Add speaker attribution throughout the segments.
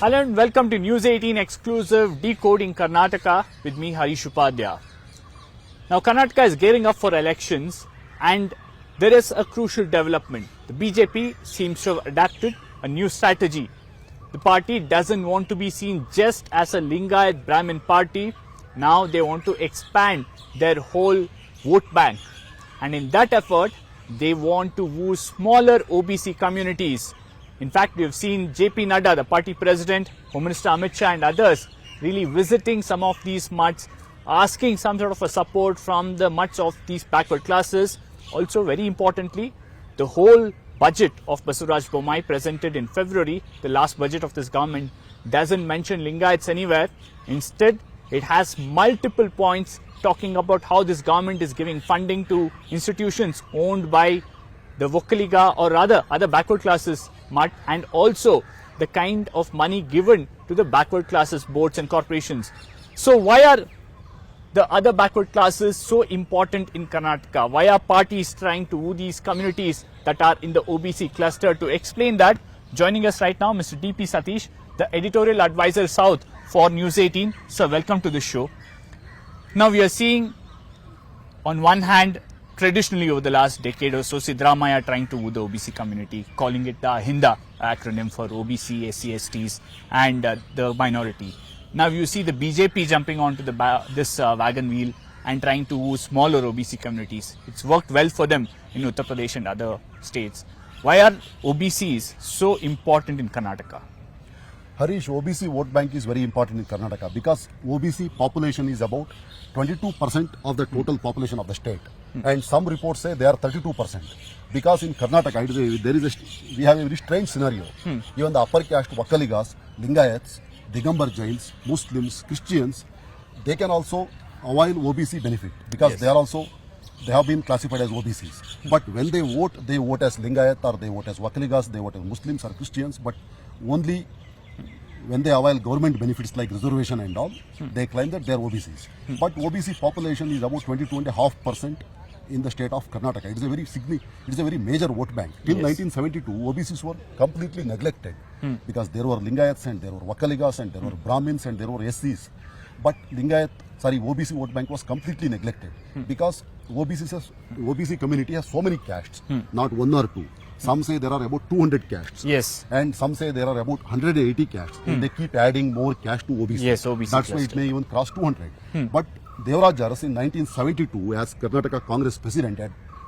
Speaker 1: Hello and welcome to News 18 exclusive Decoding Karnataka with me Harish Upadhyaya. Now Karnataka is gearing up for elections and there is a crucial development. The BJP seems to have adapted a new strategy. The party doesn't want to be seen just as a Lingayat Brahmin party. Now they want to expand their whole vote bank. And in that effort, they want to woo smaller OBC communities. In fact, we have seen JP Nadda, the party president, Home Minister Amit Shah and others really visiting some of these mutts, asking some sort of a support from the mutts of these backward classes. Also, very importantly, the whole budget of Basuraj Bommai presented in February, the last budget of this government, doesn't mention Lingayats anywhere. Instead, it has multiple points talking about how this government is giving funding to institutions owned by the Vokkaliga or rather other backward classes mutt, and also the kind of money given to the backward classes boards and corporations. So why are the other backward classes so important in Karnataka? Why are parties trying to woo these communities that are in the OBC cluster? To explain that, joining us right now, Mr. D.P. Satish, the editorial advisor South for News 18. Sir, welcome to the show. Now we are seeing, on one hand, traditionally over the last decade or so, Siddaramaiah trying to woo the OBC community, calling it the Ahinda acronym for OBC, SC, STs and the minority. Now you see the BJP jumping onto this wagon wheel and trying to woo smaller OBC communities. It's worked well for them in Uttar Pradesh and other states. Why are OBCs so important in Karnataka?
Speaker 2: Harish, OBC vote bank is very important in Karnataka because OBC population is about 22% of the total population of the state. And some reports say they are 32%. Because in Karnataka, we have a very strange scenario. Even the upper caste Vokkaligas, Lingayats, Digambar Jains, Muslims, Christians, they can also avail OBC benefit because they have been classified as OBCs. But when they vote as Lingayat or they vote as Vokkaligas, they vote as Muslims or Christians, but only when they avail government benefits like reservation and all, they claim that they are OBCs. But OBC population is about 22.5% in the state of Karnataka. It is a very major vote bank. Till 1972, OBCs were completely neglected because there were Lingayats and there were Vokkaligas and there were Brahmins and there were SCs. But OBC vote bank was completely neglected because OBC community has so many castes, not one or two. Some say there are about 200 castes.
Speaker 1: Yes.
Speaker 2: And some say there are about 180 castes. And they keep adding more caste to OBC.
Speaker 1: Yes, OBC.
Speaker 2: That's why it may even cross 200. But Devaraj Aras in 1972, as Karnataka Congress president,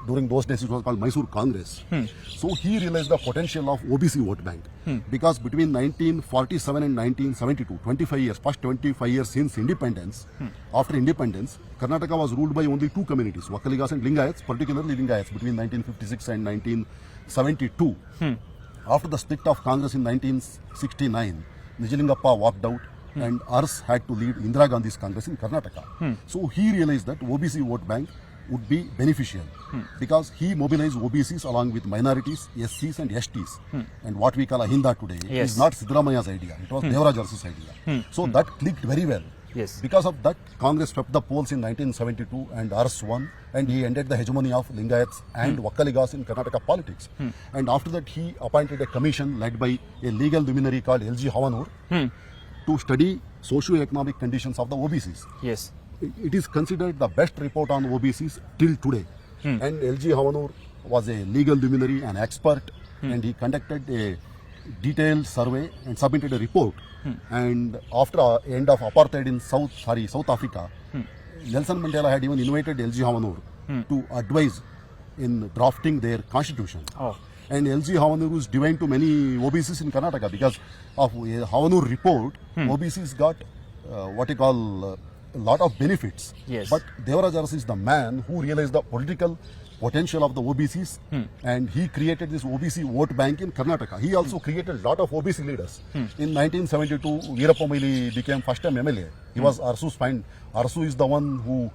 Speaker 2: during those days it was called Mysore Congress. So he realized the potential of OBC vote bank. Because between 1947 and 1972, first 25 years since independence, after independence, Karnataka was ruled by only two communities, Vokkaligas and Lingayats, particularly Lingayats, between 1956 and 1972. After the split of Congress in 1969, Nijalingappa walked out and Ars had to lead Indira Gandhi's Congress in Karnataka. So he realized that OBC vote bank would be beneficial because he mobilized OBCs along with minorities, SCs and STs. And what we call Ahinda today is not Siddaramaiah's idea. It was Devaraj Aras's idea. So that clicked very well.
Speaker 1: Yes.
Speaker 2: Because of that, Congress swept the polls in 1972 and Ars won, and he ended the hegemony of Lingayats and Vokkaligas in Karnataka politics. And after that, he appointed a commission led by a legal luminary called L.G. Havanur to study socio-economic conditions of the OBCs.
Speaker 1: Yes.
Speaker 2: It is considered the best report on OBCs till today. And L.G. Havanur was a legal luminary, an expert, and he conducted a detailed survey and submitted a report. And after the end of apartheid in South Africa, Nelson Mandela had even invited L.G. Havanur to advise in drafting their constitution. And L.G. Havanur is divine to many OBCs in Karnataka because of a Havanur report. OBCs got a lot of benefits.
Speaker 1: Yes.
Speaker 2: But Devaraj Aras is the man who realized the political potential of the OBCs and he created this OBC vote bank in Karnataka. He also created a lot of OBC leaders. In 1972, Veerappa Moily became first time MLA. He was Arsu's friend. Arsu is the one who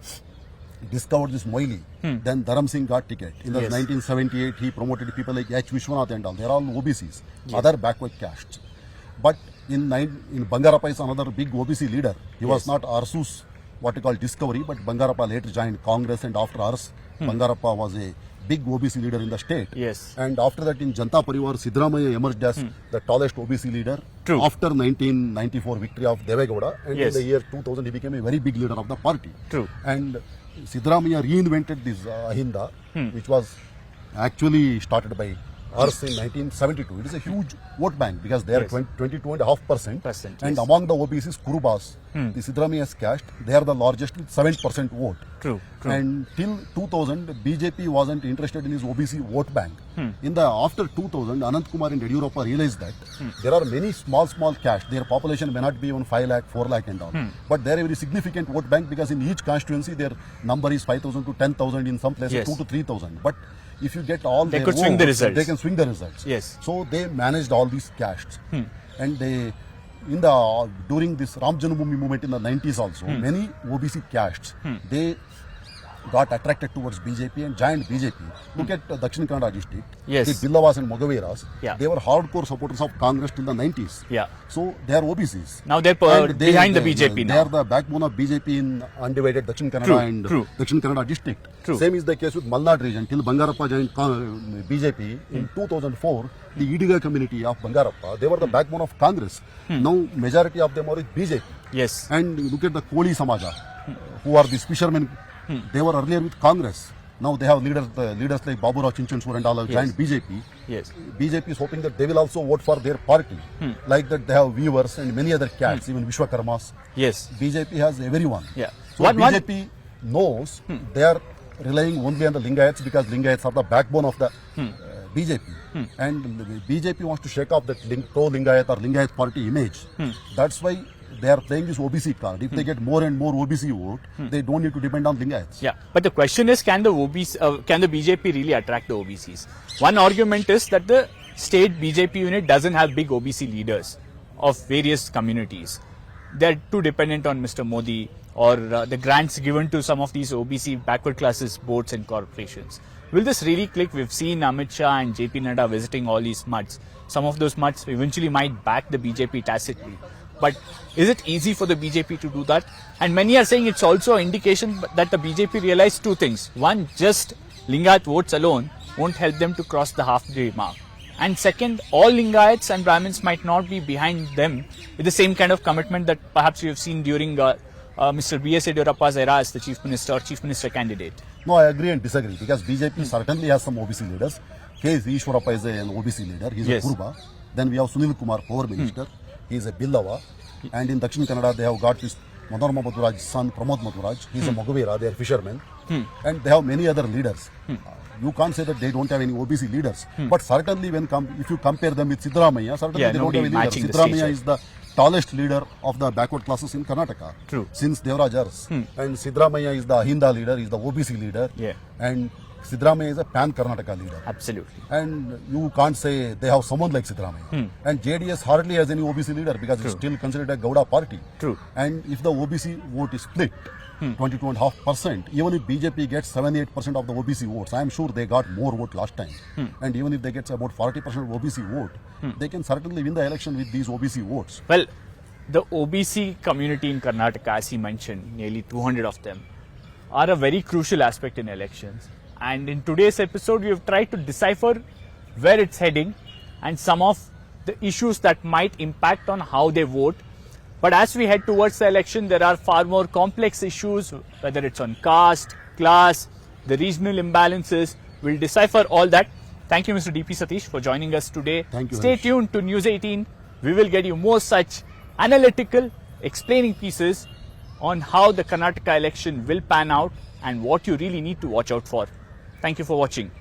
Speaker 2: discovered this Moily. Then Dharam Singh got ticket. In 1978, he promoted people like H. Vishwanath and all. They are all OBCs, other backward castes. But in Bangarappa is another big OBC leader. He was not Arsu's what we call discovery, but Bangarappa later joined Congress, and after ours, Bangarappa was a big OBC leader in the state.
Speaker 1: Yes.
Speaker 2: And after that, in Janta Parivar, Siddaramaiah emerged as the tallest OBC leader.
Speaker 1: True.
Speaker 2: After 1994 victory of Devegowda, and
Speaker 1: Yes.
Speaker 2: in the year 2000, he became a very big leader of the party.
Speaker 1: True.
Speaker 2: And Siddaramaiah reinvented this Ahinda, which was actually started by us in 1972. It is a huge vote bank because they are
Speaker 1: Yes.
Speaker 2: 22.5%. And
Speaker 1: yes.
Speaker 2: among the OBCs, Kurubas, the Siddaramaiah's caste, they are the largest with 7% vote.
Speaker 1: True. True.
Speaker 2: And till 2000, BJP wasn't interested in his OBC vote bank. After 2000, Anant Kumar and Yediyurappa realized that there are many small caste. Their population may not be even 5 lakh, 4 lakh and all. But they are a very significant vote bank because in each constituency their number is 5,000 to 10,000, in some places
Speaker 1: Yes.
Speaker 2: 2 to 3,000. But if you get all
Speaker 1: They
Speaker 2: their
Speaker 1: could swing the
Speaker 2: votes,
Speaker 1: results.
Speaker 2: they can swing the results.
Speaker 1: Yes.
Speaker 2: So they managed all these castes. And they, during this Ram Janmabhoomi movement in the 90s also, many OBC castes, they got attracted towards BJP and joined BJP. Look at Dakshin Kannada district.
Speaker 1: Yes.
Speaker 2: The Billavas and Mogaveras,
Speaker 1: Yeah.
Speaker 2: they were hardcore supporters of Congress till the 90s.
Speaker 1: Yeah.
Speaker 2: So they are OBCs.
Speaker 1: Now they're
Speaker 2: And
Speaker 1: behind the BJP
Speaker 2: They
Speaker 1: now.
Speaker 2: are the backbone of BJP in undivided Dakshin Kannada
Speaker 1: True,
Speaker 2: and
Speaker 1: true.
Speaker 2: Dakshin Kannada district.
Speaker 1: True.
Speaker 2: Same is the case with Malnad region. Till Bangarappa joined BJP in 2004, the Idiga community of Bangarappa, they were the backbone of Congress. Now majority of them are with BJP.
Speaker 1: Yes.
Speaker 2: And look at the Koli Samaja, who are these fishermen. They were earlier with Congress. Now they have leaders like Babu Rao Chinchansur and all have joined BJP.
Speaker 1: Yes.
Speaker 2: BJP is hoping that they will also vote for their party. Like that they have weavers and many other castes, even Vishwakarmas.
Speaker 1: Yes.
Speaker 2: BJP has everyone.
Speaker 1: Yeah.
Speaker 2: So
Speaker 1: One-
Speaker 2: BJP knows they are relying only on the Lingayats because Lingayats are the backbone of the BJP. And BJP wants to shake off that pro-Lingayat or Lingayat party image. That's why they are playing this OBC card. If they get more and more OBC vote, they don't need to depend on Lingayats.
Speaker 1: Yeah, but the question is, can the BJP really attract the OBCs? One argument is that the state BJP unit doesn't have big OBC leaders of various communities. They're too dependent on Mr. Modi or the grants given to some of these OBC backward classes boards and corporations. Will this really click? We've seen Amit Shah and JP Nadda visiting all these mutts. Some of those mutts eventually might back the BJP tacitly. But is it easy for the BJP to do that? And many are saying it's also an indication that the BJP realized two things. One, just Lingayat votes alone won't help them to cross the halfway mark. And second, all Lingayats and Brahmins might not be behind them with the same kind of commitment that perhaps we have seen during Mr. B.S. Yediyurappa's era as the chief minister candidate.
Speaker 2: No, I agree and disagree because BJP certainly has some OBC leaders. K. Ishwarappa is an OBC leader. He is
Speaker 1: Yes.
Speaker 2: a Kurba. Then we have Sunil Kumar, Power Minister. He is a Billava. And in Dakshin Kannada, they have got this Manorama Madhuraj's son, Pramod Madhuraj. He is a Mogavera. They are fishermen. And they have many other leaders. You can't say that they don't have any OBC leaders. But certainly, if you compare them with Siddaramaiah, certainly
Speaker 1: Yeah,
Speaker 2: they don't
Speaker 1: nobody
Speaker 2: have any leaders.
Speaker 1: matching the
Speaker 2: Siddaramaiah
Speaker 1: stature.
Speaker 2: is the tallest leader of the backward classes in Karnataka.
Speaker 1: True.
Speaker 2: Since Devaraj Ars. And Siddaramaiah is the Ahinda leader, is the OBC leader.
Speaker 1: Yeah.
Speaker 2: And Siddaramaiah is a pan-Karnataka leader.
Speaker 1: Absolutely.
Speaker 2: And you can't say they have someone like Siddaramaiah. And JDS hardly has any OBC leader because it's still considered a Gowda party.
Speaker 1: True.
Speaker 2: And if the OBC vote is split, 22.5%, even if BJP gets 78% of the OBC votes, I am sure they got more vote last time. And even if they get about 40% of OBC vote, they can certainly win the election with these OBC votes.
Speaker 1: Well, the OBC community in Karnataka, as he mentioned, nearly 200 of them, are a very crucial aspect in elections. And in today's episode, we have tried to decipher where it's heading and some of the issues that might impact on how they vote. But as we head towards the election, there are far more complex issues, whether it's on caste, class, the regional imbalances. We'll decipher all that. Thank you, Mr. D.P. Satish, for joining us today.
Speaker 2: Thank you,
Speaker 1: Stay
Speaker 2: Harish.
Speaker 1: tuned to News 18. We will get you more such analytical, explaining pieces on how the Karnataka election will pan out and what you really need to watch out for. Thank you for watching.